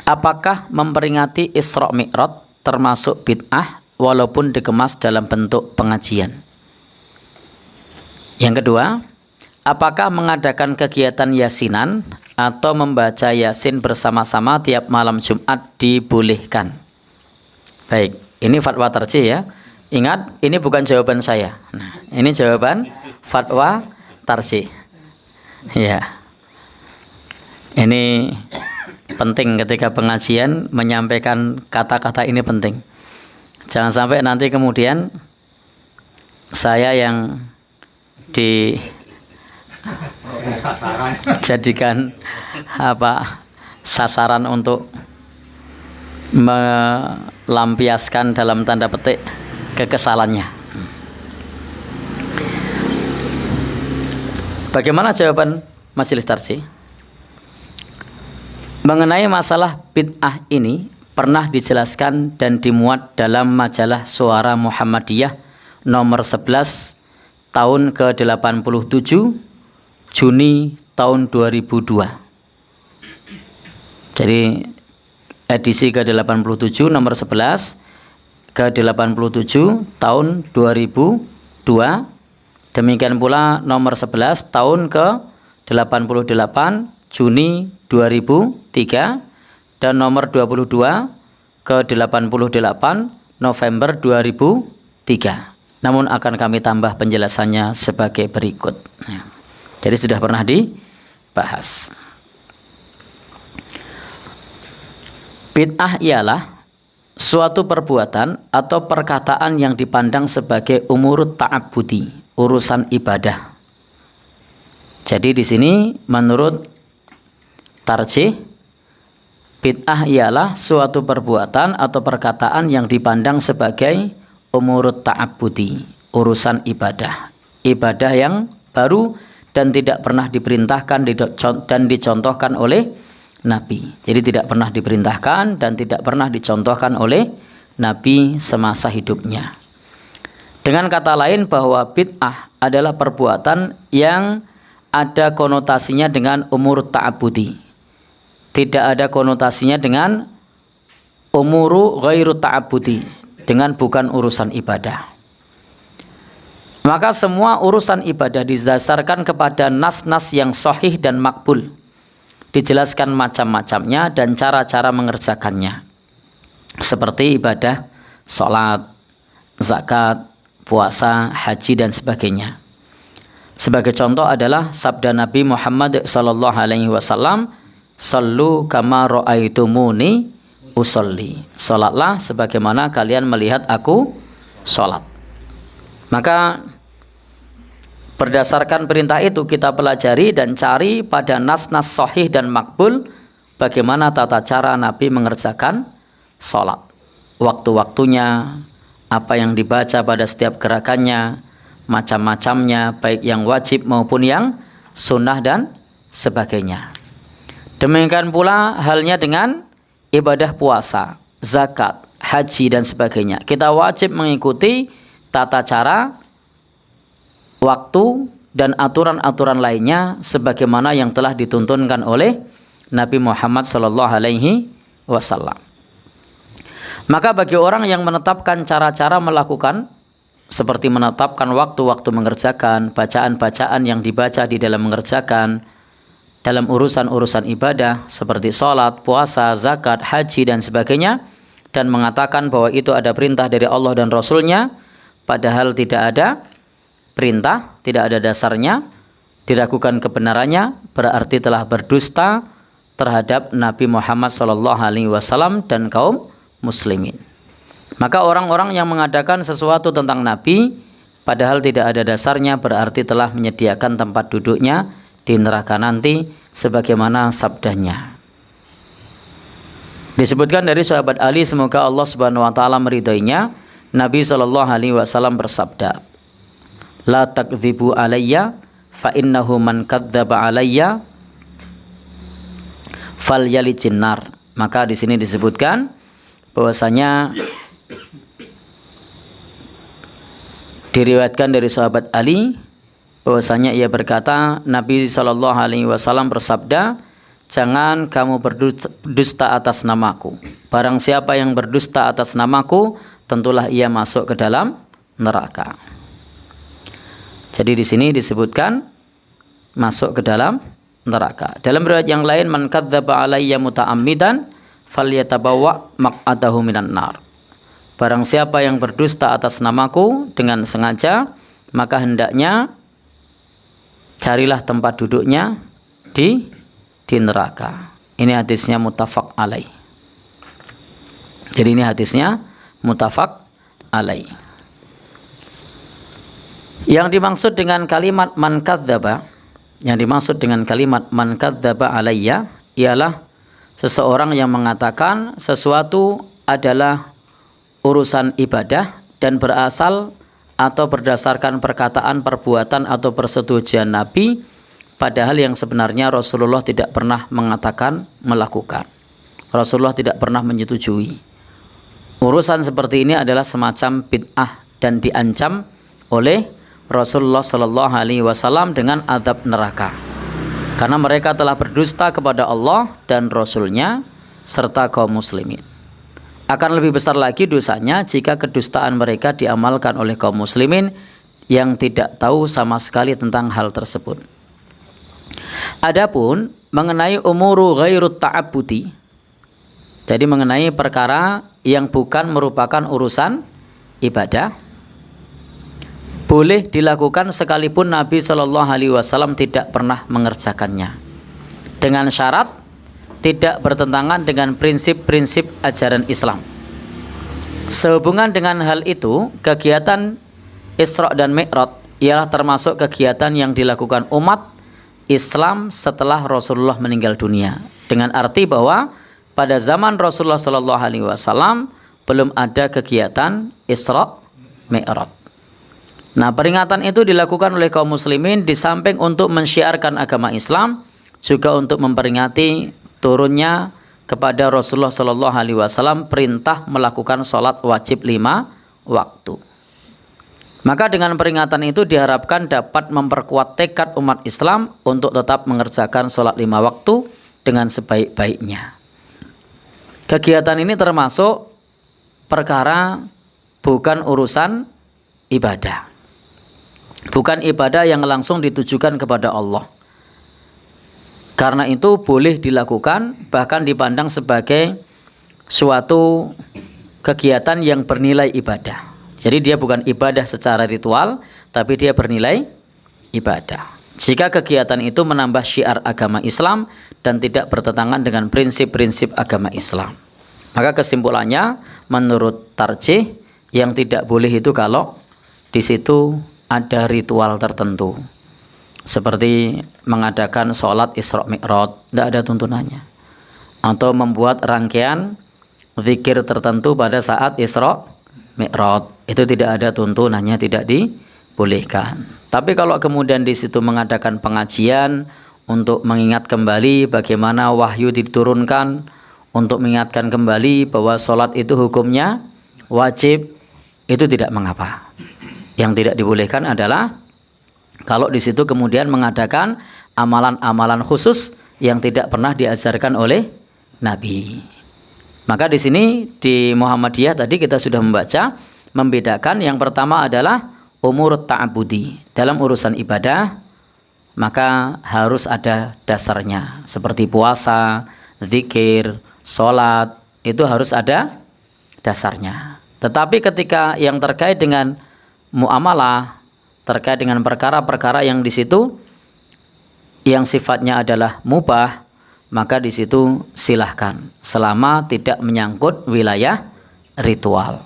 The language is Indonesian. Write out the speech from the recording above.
Apakah memperingati Isra Mi'raj termasuk bid'ah walaupun dikemas dalam bentuk pengajian? Yang kedua, apakah mengadakan kegiatan yasinan atau membaca yasin bersama-sama tiap malam Jumat dibolehkan? Baik, ini fatwa tarjih ya. Ingat, ini bukan jawaban saya. Nah, ini jawaban fatwa tarjih. Ya. Ini penting ketika pengajian menyampaikan kata-kata ini penting. Jangan sampai nanti kemudian saya yang dijadikan sasaran untuk melampiaskan dalam tanda petik kekesalannya. Bagaimana jawaban Majelis Tarjih? Mengenai masalah bid'ah ini pernah dijelaskan dan dimuat dalam majalah Suara Muhammadiyah nomor 11 tahun ke-87 Juni tahun 2002. Jadi edisi ke-87 nomor 11 ke-87 tahun 2002. Demikian pula nomor 11 tahun ke-88 Juni 2003 dan nomor 22 ke-88 November 2003. Namun akan kami tambah penjelasannya sebagai berikut. Jadi sudah pernah dibahas. Bid'ah ialah suatu perbuatan atau perkataan yang dipandang sebagai umurut ta'abbudi, urusan ibadah. Jadi di sini menurut tarjih, bid'ah ialah suatu perbuatan atau perkataan yang dipandang sebagai umurut ta'abbudi, urusan ibadah. Ibadah yang baru dan tidak pernah diperintahkan dan dicontohkan oleh Nabi. Jadi tidak pernah diperintahkan dan tidak pernah dicontohkan oleh Nabi semasa hidupnya. Dengan kata lain bahwa bid'ah adalah perbuatan yang ada konotasinya dengan umurut ta'abbudi. Tidak ada konotasinya dengan umuru ghairu ta'abbudi, dengan bukan urusan ibadah. Maka semua urusan ibadah didasarkan kepada nas-nas yang sahih dan makbul. Dijelaskan macam-macamnya dan cara-cara mengerjakannya. Seperti ibadah, sholat, zakat, puasa, haji dan sebagainya. Sebagai contoh adalah sabda Nabi Muhammad SAW, "Sallu kama ra'aitumuni usolli." Sholatlah sebagaimana kalian melihat aku sholat. Maka berdasarkan perintah itu kita pelajari dan cari pada nas-nas sahih dan makbul bagaimana tata cara Nabi mengerjakan sholat. Waktu-waktunya, apa yang dibaca pada setiap gerakannya, macam-macamnya, baik yang wajib maupun yang sunnah dan sebagainya. Demikian pula halnya dengan ibadah puasa, zakat, haji dan sebagainya. Kita wajib mengikuti tata cara, waktu dan aturan-aturan lainnya sebagaimana yang telah dituntunkan oleh Nabi Muhammad SAW. Maka bagi orang yang menetapkan cara-cara melakukan, seperti menetapkan waktu-waktu mengerjakan, bacaan-bacaan yang dibaca di dalam mengerjakan, dalam urusan-urusan ibadah seperti sholat, puasa, zakat, haji dan sebagainya, dan mengatakan bahwa itu ada perintah dari Allah dan Rasulnya, padahal tidak ada perintah, tidak ada dasarnya, diragukan kebenarannya, berarti telah berdusta terhadap Nabi Muhammad SAW dan kaum muslimin. Maka orang-orang yang mengadakan sesuatu tentang Nabi padahal tidak ada dasarnya berarti telah menyediakan tempat duduknya di neraka nanti sebagaimana sabdanya. Disebutkan dari sahabat Ali, semoga Allah Subhanahu wa taala meridhoinya, Nabi SAW bersabda, "La takdzibu alayya fa innahu man kadzdzaba alayya falyalijin nar." Maka di sini disebutkan bahwasanya diriwayatkan dari sahabat Ali bahwasanya ia berkata, Nabi SAW bersabda, jangan kamu berdusta atas namaku. Barang siapa yang berdusta atas namaku, tentulah ia masuk ke dalam neraka. Jadi di sini disebutkan masuk ke dalam neraka. Dalam riwayat yang lain, man kadzdzaba alayya muta'ammidan falyatabawwa maq'adahu minan nar. Barang siapa yang berdusta atas namaku dengan sengaja, maka hendaknya carilah tempat duduknya di neraka. Ini hadisnya muttafaq alaih. Jadi ini hadisnya muttafaq alaih. Yang dimaksud dengan kalimat man kadzdzaba, alayya ialah seseorang yang mengatakan sesuatu adalah urusan ibadah dan berasal atau berdasarkan perkataan, perbuatan atau persetujuan Nabi, padahal yang sebenarnya Rasulullah tidak pernah mengatakan, melakukan. Rasulullah tidak pernah menyetujui. Urusan seperti ini adalah semacam bid'ah dan diancam oleh Rasulullah Shallallahu Alaihi Wasallam dengan azab neraka, karena mereka telah berdusta kepada Allah dan Rasulnya serta kaum muslimin. Akan lebih besar lagi dosanya jika kedustaan mereka diamalkan oleh kaum muslimin yang tidak tahu sama sekali tentang hal tersebut. Adapun mengenai umuru ghairut ta'abbudi, jadi mengenai perkara yang bukan merupakan urusan ibadah, boleh dilakukan sekalipun Nabi Shallallahu Alaihi Wasallam tidak pernah mengerjakannya, dengan syarat tidak bertentangan dengan prinsip-prinsip ajaran Islam. Sehubungan dengan hal itu, kegiatan Isra dan Mi'raj ialah termasuk kegiatan yang dilakukan umat Islam setelah Rasulullah meninggal dunia, dengan arti bahwa pada zaman Rasulullah Shallallahu Alaihi Wasallam belum ada kegiatan Isra Mi'raj. Nah, peringatan itu dilakukan oleh kaum muslimin di samping untuk mensyiarkan agama Islam, juga untuk memperingati turunnya kepada Rasulullah Shallallahu Alaihi Wasallam perintah melakukan sholat wajib 5 waktu. Maka dengan peringatan itu diharapkan dapat memperkuat tekad umat Islam untuk tetap mengerjakan sholat 5 waktu dengan sebaik-baiknya. Kegiatan ini termasuk perkara bukan urusan ibadah. Bukan ibadah yang langsung ditujukan kepada Allah. Karena itu boleh dilakukan, bahkan dipandang sebagai suatu kegiatan yang bernilai ibadah. Jadi dia bukan ibadah secara ritual, tapi dia bernilai ibadah. Jika kegiatan itu menambah syiar agama Islam dan tidak bertentangan dengan prinsip-prinsip agama Islam. Maka kesimpulannya, menurut tarjih, yang tidak boleh itu kalau di situ ada ritual tertentu, seperti mengadakan sholat Isra Mi'raj, tidak ada tuntunannya, atau membuat rangkaian zikir tertentu pada saat Isra Mi'raj, itu tidak ada tuntunannya, tidak dibolehkan. Tapi kalau kemudian di situ mengadakan pengajian untuk mengingat kembali bagaimana wahyu diturunkan, untuk mengingatkan kembali bahwa sholat itu hukumnya wajib, itu tidak mengapa. Yang tidak dibolehkan adalah kalau di situ kemudian mengadakan amalan-amalan khusus yang tidak pernah diajarkan oleh Nabi. Maka di sini di Muhammadiyah tadi kita sudah membedakan yang pertama adalah umur ta'abudi. Dalam urusan ibadah maka harus ada dasarnya, seperti puasa, zikir, sholat, itu harus ada dasarnya. Tetapi ketika yang terkait dengan muamalah, terkait dengan perkara-perkara yang di situ yang sifatnya adalah mubah, maka di situ silahkan selama tidak menyangkut wilayah ritual.